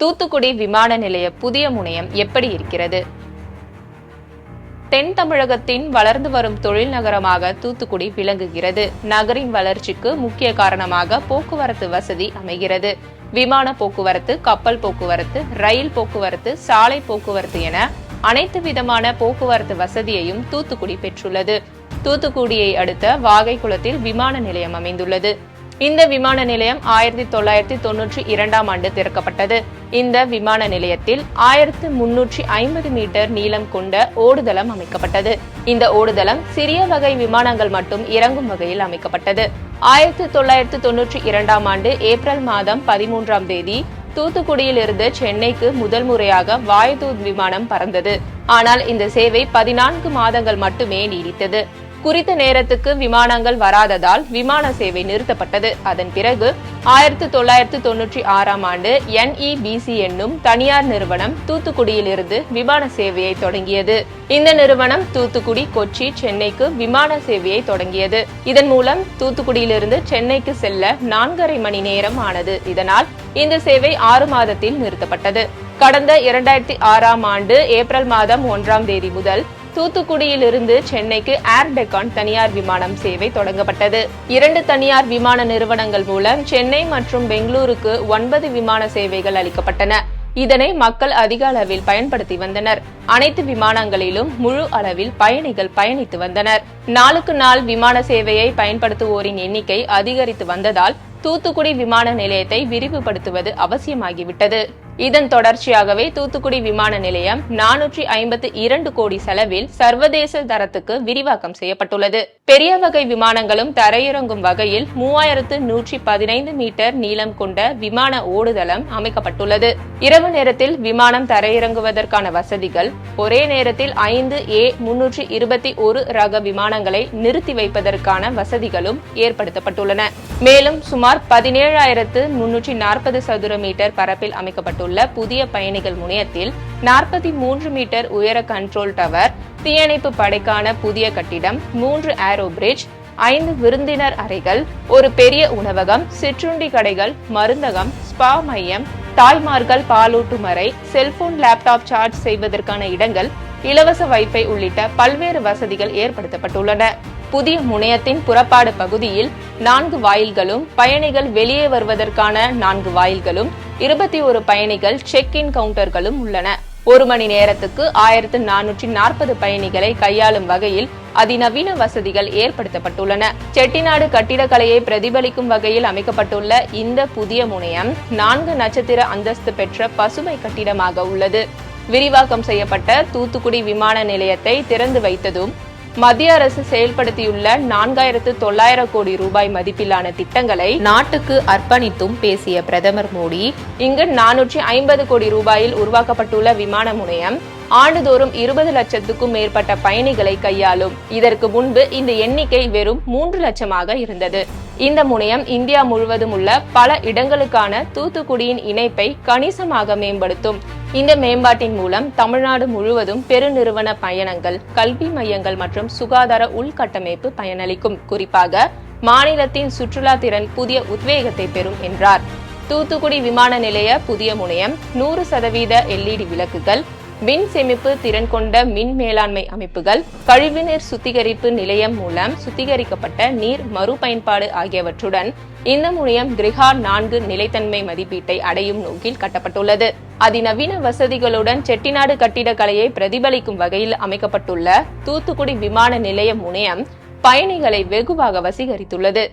தூத்துக்குடி விமான நிலைய புதிய முனையம் எப்படி இருக்கிறது? தென் தமிழகத்தின் வளர்ந்து வரும் தொழில் நகரமாக தூத்துக்குடி விளங்குகிறது. நகரின் வளர்ச்சிக்கு முக்கிய காரணமாக போக்குவரத்து வசதி அமைகிறது. விமான போக்குவரத்து, கப்பல் போக்குவரத்து, ரயில் போக்குவரத்து, சாலை போக்குவரத்து என அனைத்து விதமான போக்குவரத்து வசதியையும் தூத்துக்குடி பெற்றுள்ளது. தூத்துக்குடியை அடுத்த வாகைக்குளத்தில் விமான நிலையம் அமைந்துள்ளது. இந்த விமான நிலையம் 1992ஆம் ஆண்டு திறக்கப்பட்டது. இந்த விமான நிலையத்தில் 1350 மீட்டர் நீளம் கொண்ட ஓடுதளம் அமைக்கப்பட்டது. இந்த ஓடுதளம் சிறிய வகை விமானங்கள் மட்டும் இறங்கும் வகையில் அமைக்கப்பட்டது. 1992ஆம் ஆண்டு ஏப்ரல் மாதம் 13ஆம் தேதி தூத்துக்குடியில் இருந்து சென்னைக்கு முதல் முறையாக வாயுதூத் விமானம் பறந்தது. ஆனால் இந்த சேவை 14 மாதங்கள் மட்டுமே நீடித்தது. குறித்த நேரத்துக்கு விமானங்கள் வராததால் விமான சேவை நிறுத்தப்பட்டது. அதன் பிறகு 1996ஆம் ஆண்டு NEBC என்னும் தனியார் நிறுவனம் தூத்துக்குடியில் இருந்து விமான சேவையை தொடங்கியது. இந்த நிறுவனம் தூத்துக்குடி, கொச்சி, சென்னைக்கு விமான சேவையை தொடங்கியது. இதன் மூலம் தூத்துக்குடியிலிருந்து சென்னைக்கு செல்ல 4½ மணி நேரம் ஆனது. இதனால் இந்த சேவை 6 மாதத்தில் நிறுத்தப்பட்டது. கடந்த 2006ஆம் ஆண்டு ஏப்ரல் மாதம் 1ஆம் தேதி முதல் தூத்துக்குடியில் இருந்து சென்னைக்கு ஏர் டெக்கான் தனியார் விமானம் சேவை தொடங்கப்பட்டது. 2 தனியார் விமான நிறுவனங்கள் மூலம் சென்னை மற்றும் பெங்களூருக்கு 9 விமான சேவைகள் அளிக்கப்பட்டன. இதனை மக்கள் அதிக அளவில் பயன்படுத்தி வந்தனர். அனைத்து விமானங்களிலும் முழு அளவில் பயணிகள் பயணித்து வந்தனர். நாளுக்கு நாள் விமான சேவையை பயன்படுத்துவோரின் எண்ணிக்கை அதிகரித்து வந்ததால் தூத்துக்குடி விமான நிலையத்தை விரிவுபடுத்துவது அவசியமாகிவிட்டது. இதன் தொடர்ச்சியாகவே தூத்துக்குடி விமான நிலையம் 452 கோடி செலவில் சர்வதேச தரத்துக்கு விரிவாக்கம் செய்யப்பட்டுள்ளது. பெரிய வகை விமானங்களும் தரையிறங்கும் வகையில் 3115 மீட்டர் நீளம் கொண்ட விமான ஓடுதளம் அமைக்கப்பட்டுள்ளது. இரவு நேரத்தில் விமானம் தரையிறங்குவதற்கான வசதிகள், ஒரே நேரத்தில் 5 A321 ரக விமானங்களை நிறுத்தி வைப்பதற்கான வசதிகளும் ஏற்படுத்தப்பட்டுள்ளன. மேலும் சுமார் 17,340 சதுர மீட்டர் பரப்பில் அமைக்கப்பட்டுள்ள புதிய பயணிகள் முனையத்தில் 43 மீட்டர் உயர கண்ட்ரோல் டவர், தீயணைப்பு படைக்கான புதிய கட்டிடம், 3 ஏரோ பிரிட்ஜ், 5 விருந்தினர் அறைகள், ஒரு பெரிய உணவகம், சிற்றுண்டி கடைகள், மருந்தகம், ஸ்பா மையம், தாய்மார்கள் பாலூட்டும் அறை, செல்போன், லேப்டாப் சார்ஜ் செய்வதற்கான இடங்கள், இலவச வைஃபை உள்ளிட்ட பல்வேறு வசதிகள் ஏற்படுத்தப்பட்டுள்ளன. புதிய முனையத்தின் புறப்பாடு பகுதியில் 4 வாயில்களும், பயணிகள் வெளியே வருவதற்கான 4 வாயில்களும், 21 பயணிகள் செக் இன் கவுண்டர்களும் உள்ளன. 1 மணி நேரத்துக்கு 1440 பயணிகளை கையாளும் வகையில் அதிநவீன வசதிகள் ஏற்படுத்தப்பட்டுள்ளன. செட்டிநாடு கட்டிடக்கலையை பிரதிபலிக்கும் வகையில் அமைக்கப்பட்டுள்ள இந்த புதிய முனையம் 4 நட்சத்திர அந்தஸ்து பெற்ற பசுமை கட்டிடமாக உள்ளது. விரிவாக்கம் செய்யப்பட்ட தூத்துக்குடி விமான நிலையத்தை திறந்து வைத்ததும் மத்திய அரசு செயல்படுத்தியுள்ள 4900 கோடி ரூபாய் மதிப்பிலான திட்டங்களை நாட்டுக்கு அர்ப்பணித்தும் பேசிய பிரதமர் மோடி, இங்கு 450 கோடி ரூபாயில் உருவாக்கப்பட்டுள்ள விமான முனையம் ஆண்டுதோறும் 20 லட்சத்துக்கும் மேற்பட்ட பயணிகளை கையாளும். இதற்கு முன்பு இந்த எண்ணிக்கை வெறும் 3 லட்சமாக இருந்தது. இந்த முனையம் இந்தியா முழுவதும் உள்ள பல இடங்களுக்கான தூத்துக்குடியின் இணைப்பை கணிசமாக மேம்படுத்தும். இந்த மேம்பாட்டின் மூலம் தமிழ்நாடு முழுவதும் பெருநிறுவன பயணங்கள், கல்வி மையங்கள் மற்றும் சுகாதார உள்கட்டமைப்பு பயனளிக்கும். குறிப்பாக மாநிலத்தின் சுற்றுலா திறன் புதிய உத்வேகத்தை பெறும் என்றார். தூத்துக்குடி விமான நிலைய புதிய முனையம் 100% LED விளக்குகள், மின் சேமிப்பு திறன் கொண்ட மின் மேலாண்மை அமைப்புகள், கழிவுநீர் சுத்திகரிப்பு நிலையம் மூலம் சுத்திகரிக்கப்பட்ட நீர் மறுபயன்பாடு ஆகியவற்றுடன் இந்த முனையம் கிரிஹா 4 நிலைத்தன்மை மதிப்பீட்டை அடையும் நோக்கில் கட்டப்பட்டுள்ளது. அதிநவீன வசதிகளுடன் செட்டிநாடு கட்டிடக்கலையை பிரதிபலிக்கும் வகையில் அமைக்கப்பட்டுள்ள தூத்துக்குடி விமான நிலைய முனையம் பயணிகளை வெகுவாக வசீகரித்துள்ளது.